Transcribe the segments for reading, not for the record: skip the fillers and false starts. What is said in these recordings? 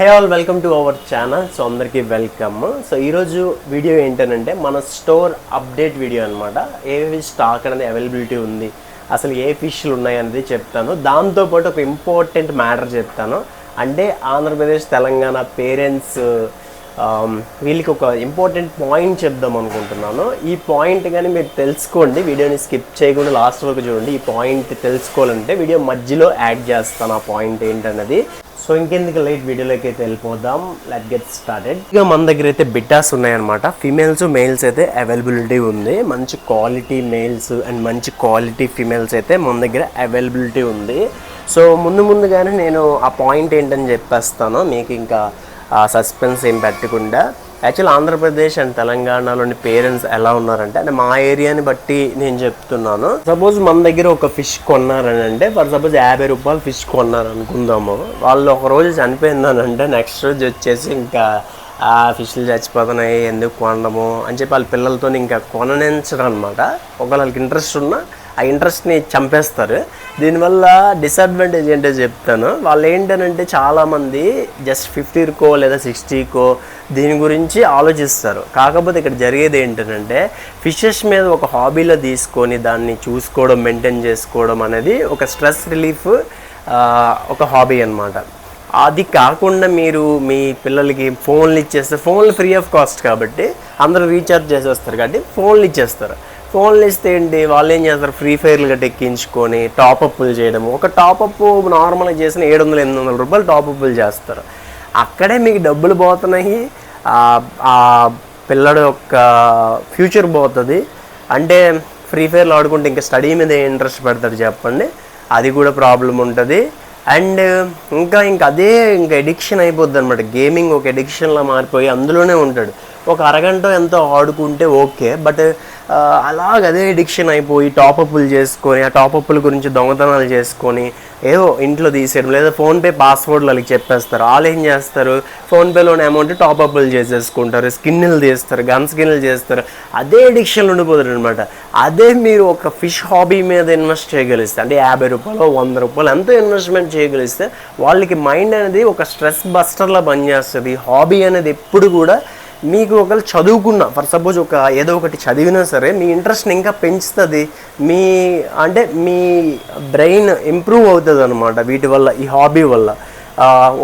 Hey all welcome to our channel. So అందరికీ welcome. So ఈరోజు video ఏంటంటే మన స్టోర్ అప్డేట్ వీడియో అనమాట. ఏవి స్టాక్ అనేది అవైలబిలిటీ ఉంది, అసలు ఏ ఫిష్లు ఉన్నాయి అనేది చెప్తాను. దాంతోపాటు ఒక ఇంపార్టెంట్ మ్యాటర్ చెప్తాను. అంటే ఆంధ్రప్రదేశ్ తెలంగాణ పేరెంట్స్ వీళ్ళకి ఒక ఇంపార్టెంట్ పాయింట్ చెప్దాం అనుకుంటున్నాను. ఈ పాయింట్ కానీ మీరు తెలుసుకోండి, వీడియోని స్కిప్ చేయకుండా లాస్ట్ వరకు చూడండి. ఈ పాయింట్ తెలుసుకోవాలంటే వీడియో మధ్యలో యాడ్ చేస్తాను ఆ పాయింట్ ఏంటన్నది. సో ఇంకెందుకు లైట్ వీడియోలోకి అయితే వెళ్ళిపోదాం. Let get started. ఇక మన దగ్గర అయితే బిటాస్ ఉన్నాయన్నమాట. ఫీమేల్స్ మేల్స్ అయితే అవైలబిలిటీ ఉంది. మంచి క్వాలిటీ మేల్స్ అండ్ మంచి క్వాలిటీ ఫీమేల్స్ అయితే మన దగ్గర అవైలబిలిటీ ఉంది. సో ముందుగానే నేను ఆ పాయింట్ ఏంటని చెప్పేస్తాను, మీకు ఇంకా సస్పెన్స్ ఏం పెట్టకుండా. యాక్చువల్ ఆంధ్రప్రదేశ్ అండ్ తెలంగాణలోని పేరెంట్స్ ఎలా ఉన్నారంటే, అంటే మా ఏరియాని బట్టి నేను చెప్తున్నాను. సపోజ్ మన దగ్గర ఒక ఫిష్ కొన్నారని అంటే, ఫర్ సపోజ్ 50 రూపాయలు ఫిష్ కొన్నారు అనుకుందాము. వాళ్ళు ఒక రోజు చనిపోయిందని అంటే నెక్స్ట్ రోజు వచ్చేసి ఇంకా ఆ ఫిష్లు చచ్చిపోతున్నాయి ఎందుకు కొనడము అని చెప్పి వాళ్ళ పిల్లలతో ఇంకా కొననించడం అనమాట. ఒకవేళ వాళ్ళకి ఇంట్రెస్ట్ ఉన్నా ఆ ఇంట్రెస్ట్ని చంపేస్తారు. దీనివల్ల డిసడ్వాంటేజ్ ఏంటో చెప్తాను. వాళ్ళు ఏంటంటే చాలామంది జస్ట్ 50కో లేదా 60కో దీని గురించి ఆలోచిస్తారు. కాకపోతే ఇక్కడ జరిగేది ఏంటంటే ఫిషెస్ మీద ఒక హాబీలో తీసుకొని దాన్ని చూసుకోవడం, మెయింటైన్ చేసుకోవడం అనేది ఒక స్ట్రెస్ రిలీఫ్, ఒక హాబీ అన్నమాట. అది కాకుండా మీరు మీ పిల్లలకి ఫోన్లు ఇచ్చేస్తే, ఫోన్లు ఫ్రీ ఆఫ్ కాస్ట్ కాబట్టి అందరూ రీఛార్జ్ చేసేస్తారు కాబట్టి ఫోన్లు ఇచ్చేస్తారు. ఫోన్లు ఇస్తే ఏంటి, వాళ్ళు ఏం చేస్తారు, ఫ్రీ ఫైర్లు గట్ట ఎక్కించుకొని టాపప్లు చేయడము. ఒక టాపప్ నార్మల్గా చేసిన 700-800 రూపాయలు టాపప్లు చేస్తారు. అక్కడే మీకు డబ్బులు పోతున్నాయి, ఆ పిల్లడు యొక్క ఫ్యూచర్ పోతుంది. అంటే ఫ్రీ ఫైర్లు ఆడుకుంటే ఇంకా స్టడీ మీద ఇంట్రెస్ట్ పెడతాడు చెప్పండి, అది కూడా ప్రాబ్లం ఉంటుంది. అండ్ ఇంకా అదే ఎడిక్షన్ అయిపోద్ది అనమాట. గేమింగ్ ఒక ఎడిక్షన్లో మారిపోయి అందులోనే ఉంటాడు. ఒక అరగంట ఎంతో ఆడుకుంటే ఓకే, బట్ అలాగదే ఎడిక్షన్ అయిపోయి టాపప్లు చేసుకొని, ఆ టాపప్ల గురించి దొంగతనాలు చేసుకొని ఏదో ఇంట్లో తీసేయడం, లేదా ఫోన్పే పాస్వర్డ్లు వాళ్ళకి చెప్పేస్తారు. వాళ్ళు ఏం చేస్తారు, ఫోన్పేలోని అమౌంట్ టాపప్లు చేసేసుకుంటారు, స్కిన్నులు తీస్తారు, గన్ స్కిన్నులు చేస్తారు. అదే ఎడిక్షన్లు ఉండిపోతారు అనమాట. అదే మీరు ఒక ఫిష్ హాబీ మీద ఇన్వెస్ట్ చేయగలిస్తే, అంటే 50 రూపాయలు 100 రూపాయలు ఎంతో ఇన్వెస్ట్మెంట్ చేయగలిస్తే వాళ్ళకి మైండ్ అనేది ఒక స్ట్రెస్ బస్టర్లా పనిచేస్తుంది. హాబీ అనేది ఎప్పుడు కూడా మీకు ఒకవేళ చదువుకున్న, ఫర్ సపోజ్ ఒక ఏదో ఒకటి చదివినా సరే మీ ఇంట్రెస్ట్ని ఇంకా పెంచుతుంది. మీ బ్రెయిన్ ఇంప్రూవ్ అవుతుంది అనమాట వీటి వల్ల, ఈ హాబీ వల్ల.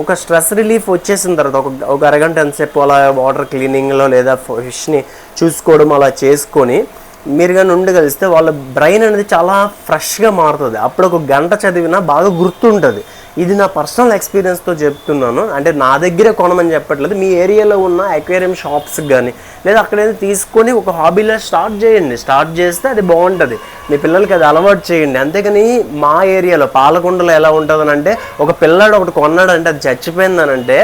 ఒక స్ట్రెస్ రిలీఫ్ వచ్చేసిన తర్వాత ఒక అరగంట ఎంతసేపు అలా వాటర్ క్లీనింగ్లో లేదా ఫిష్ని చూసుకోవడం అలా చేసుకొని మీరు కానీ ఉండగలిస్తే వాళ్ళ బ్రెయిన్ అనేది చాలా ఫ్రెష్గా మారుతుంది. అప్పుడు ఒక గంట చదివినా బాగా గుర్తుంటుంది. ఇది నా పర్సనల్ ఎక్స్పీరియన్స్తో చెప్తున్నాను. అంటే నా దగ్గరే కొనమని చెప్పట్లేదు. మీ ఏరియాలో ఉన్న అక్వేరియం షాప్స్కి కానీ లేదా అక్కడైతే తీసుకొని ఒక హాబీలో స్టార్ట్ చేయండి. స్టార్ట్ చేస్తే అది బాగుంటుంది. మీ పిల్లలకి అది అలవాటు చేయండి. అంతేకాని మా ఏరియాలో పాలకొండలో ఎలా ఉంటుందని అంటే, ఒక పిల్లాడు ఒకటి కొన్నాడంటే అది చచ్చిపోయిందనంటే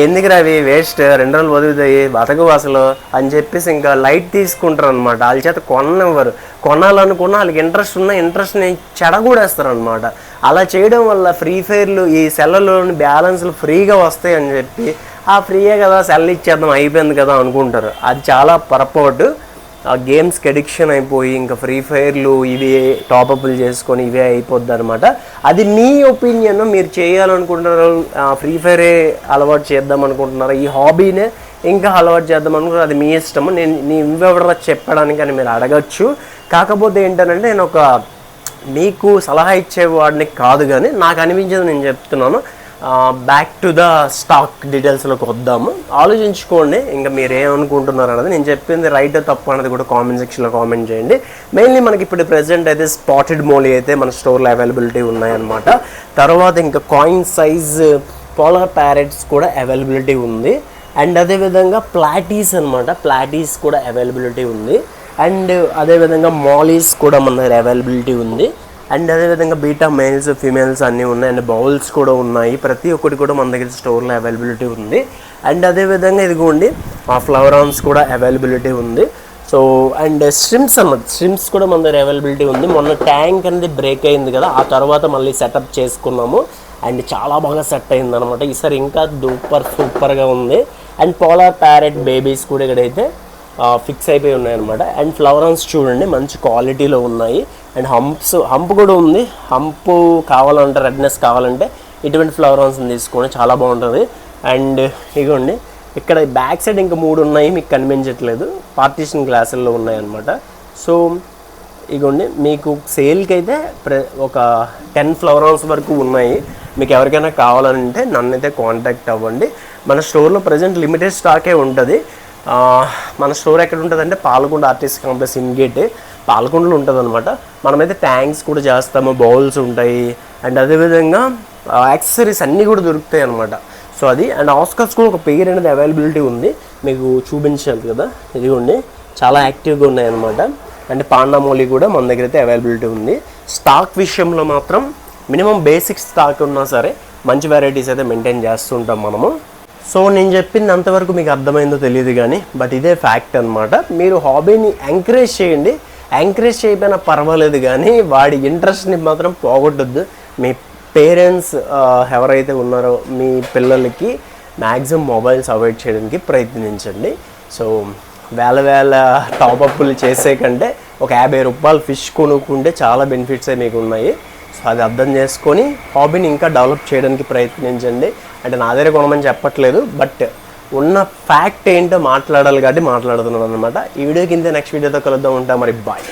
ఎందుకు అవి వేస్ట్, 2 రోజులు వదులుతాయి, బతకవు అసలు అని చెప్పేసి ఇంకా లైట్ తీసుకుంటారు అనమాట. వాళ్ళ చేత కొననివ్వరు. కొనాలనుకున్న వాళ్ళకి ఇంట్రెస్ట్ ఉన్న ఇంట్రెస్ట్ని చెడగూడేస్తారు అనమాట. అలా చేయడం వల్ల ఫ్రీ ఫైర్లు, ఈ సెల్లలోని బ్యాలెన్స్లు ఫ్రీగా వస్తాయి అని చెప్పి ఆ ఫ్రీయే కదా సెల్ ఇచ్చేద్దాం అయిపోయింది కదా అనుకుంటారు. అది చాలా పొరపాటు. ఆ గేమ్స్కి ఎడిక్షన్ అయిపోయి ఇంకా ఫ్రీ ఫైర్లు ఇవి టాపప్లు చేసుకొని ఇవే అయిపోద్ది అనమాట. అది మీ ఒపీనియన్. మీరు చేయాలనుకుంటున్నారు, ఫ్రీ ఫైరే అలవాటు చేద్దాం అనుకుంటున్నారు, ఈ హాబీనే ఇంకా అలవాటు చేద్దాం అనుకుంటున్నారు, అది మీ ఇష్టము. నేను ఇంకెవరో చెప్పడానికి అని మీరు అడగచ్చు. కాకపోతే ఏంటంటే నేను ఒక మీకు సలహా ఇచ్చేవాడిని కాదు, కానీ నాకు అనిపించేది నేను చెప్తున్నాను. బ్యాక్ టు ద స్టాక్ డీటెయిల్స్లోకి వద్దాము. ఆలోచించుకోండి ఇంకా మీరు ఏమనుకుంటున్నారు అన్నది. నేను చెప్పింది రైట్ తప్పు అనేది కూడా కామెంట్ సెక్షన్లో కామెంట్ చేయండి. మెయిన్లీ మనకి ఇప్పుడు ప్రెజెంట్ అయితే స్పాటెడ్ మోలీ అయితే మన స్టోర్లో అవైలబిలిటీ ఉన్నాయన్నమాట. తర్వాత ఇంకా కాయిన్ సైజ్ పోలార్ ప్యారెట్స్ కూడా అవైలబిలిటీ ఉంది. అండ్ అదేవిధంగా ప్లాటీస్ అనమాట, ప్లాటీస్ కూడా అవైలబిలిటీ ఉంది. అండ్ అదేవిధంగా మాలీస్ కూడా మన దగ్గర అవైలబిలిటీ ఉంది. అండ్ అదేవిధంగా బీటా మేల్స్ ఫీమేల్స్ అన్నీ ఉన్నాయి. అండ్ బౌల్స్ కూడా ఉన్నాయి. ప్రతి ఒక్కటి కూడా మన దగ్గర స్టోర్లో అవైలబిలిటీ ఉంది. అండ్ అదేవిధంగా ఇదిగోండి ఆ ఫ్లవరాన్స్ కూడా అవైలబిలిటీ ఉంది. సో అండ్ స్ట్రిమ్స్ అన్నమాట, స్ట్రిమ్స్ కూడా మన దగ్గర అవైలబిలిటీ ఉంది. మొన్న ట్యాంక్ అనేది బ్రేక్ అయింది కదా, ఆ తర్వాత మళ్ళీ సెటప్ చేసుకున్నాము. అండ్ చాలా బాగా సెట్ అయింది అనమాట. ఈసారి ఇంకా సూపర్గా ఉంది. అండ్ పోలార్ ప్యారెట్ బేబీస్ కూడా ఇక్కడైతే ఫిక్స్ అయిపోయి ఉన్నాయన్నమాట. అండ్ ఫ్లవరాన్స్ చూడండి మంచి క్వాలిటీలో ఉన్నాయి. అండ్ హంప్ కూడా ఉంది. హంప్ కావాలంటే, రెడ్నెస్ కావాలంటే ఇటువంటి ఫ్లవరాన్స్ని తీసుకోండి, చాలా బాగుంటుంది. అండ్ ఇగోండి ఇక్కడ బ్యాక్ సైడ్ ఇంకా 3 ఉన్నాయి, మీకు కనిపించట్లేదు, పార్టీషన్ గ్లాసుల్లో ఉన్నాయన్నమాట. సో ఇగోండి మీకు సేల్కి అయితే ఒక 10 ఫ్లవర్ హౌస్ వరకు ఉన్నాయి. మీకు ఎవరికైనా కావాలంటే నన్నైతే కాంటాక్ట్ అవ్వండి. మన స్టోర్లో ప్రజెంట్ లిమిటెడ్ స్టాకే ఉంటుంది. మన స్టోర్ ఎక్కడ ఉంటుంది అంటే పాలకొండ ఆర్టీసీ కాంప్లెక్స్ ఇన్గేట్ పాలకొండలో ఉంటుంది అనమాట. మనమైతే ట్యాంక్స్ కూడా చేస్తాము, బౌల్స్ ఉంటాయి, అండ్ అదేవిధంగా యాక్సెసరీస్ అన్నీ కూడా దొరుకుతాయి అనమాట. సో అది అండ్ ఆస్కర్స్ కూడా ఒక పేరు అనేది అవైలబిలిటీ ఉంది, మీకు చూపించాలి కదా, ఇదిగోండి చాలా యాక్టివ్గా ఉన్నాయన్నమాట. అండ్ పాండామోలి కూడా మన దగ్గర అయితే అవైలబిలిటీ ఉంది. స్టాక్ విషయంలో మాత్రం మినిమం బేసిక్ స్టాక్ ఉన్నా సరే మంచి వెరైటీస్ అయితే మెయింటైన్ చేస్తుంటాం మనము. సో నేను చెప్పింది అంతవరకు మీకు అర్థమైందో తెలియదు కానీ బట్ ఇదే ఫ్యాక్ట్ అనమాట. మీరు హాబీని ఎంకరేజ్ చేయండి, ఎంకరేజ్ చేయకపోయినా పర్వాలేదు కానీ వాడి ఇంట్రెస్ట్ని మాత్రం పోగొట్టద్దు. మీ పేరెంట్స్ ఎవరైతే ఉన్నారో మీ పిల్లలకి మ్యాక్సిమం మొబైల్స్ అవాయిడ్ చేయడానికి ప్రయత్నించండి. సో వేల టాపప్లు చేసే కంటే ఒక 50 రూపాయలు ఫిష్ కొనుక్కుంటే చాలా బెనిఫిట్సే మీకు ఉన్నాయి. సో అది అర్థం చేసుకొని హాబీని ఇంకా డెవలప్ చేయడానికి ప్రయత్నించండి. అంటే నా దగ్గర కొనమని చెప్పట్లేదు, బట్ ఉన్న ఫ్యాక్ట్ ఏంటో మాట్లాడాలి కాబట్టి మాట్లాడుతున్నాను అనమాట. ఈ వీడియోకి ఇంతే, నెక్స్ట్ వీడియోతో కలుద్దాం. ఉంటా మరి, బాయ్.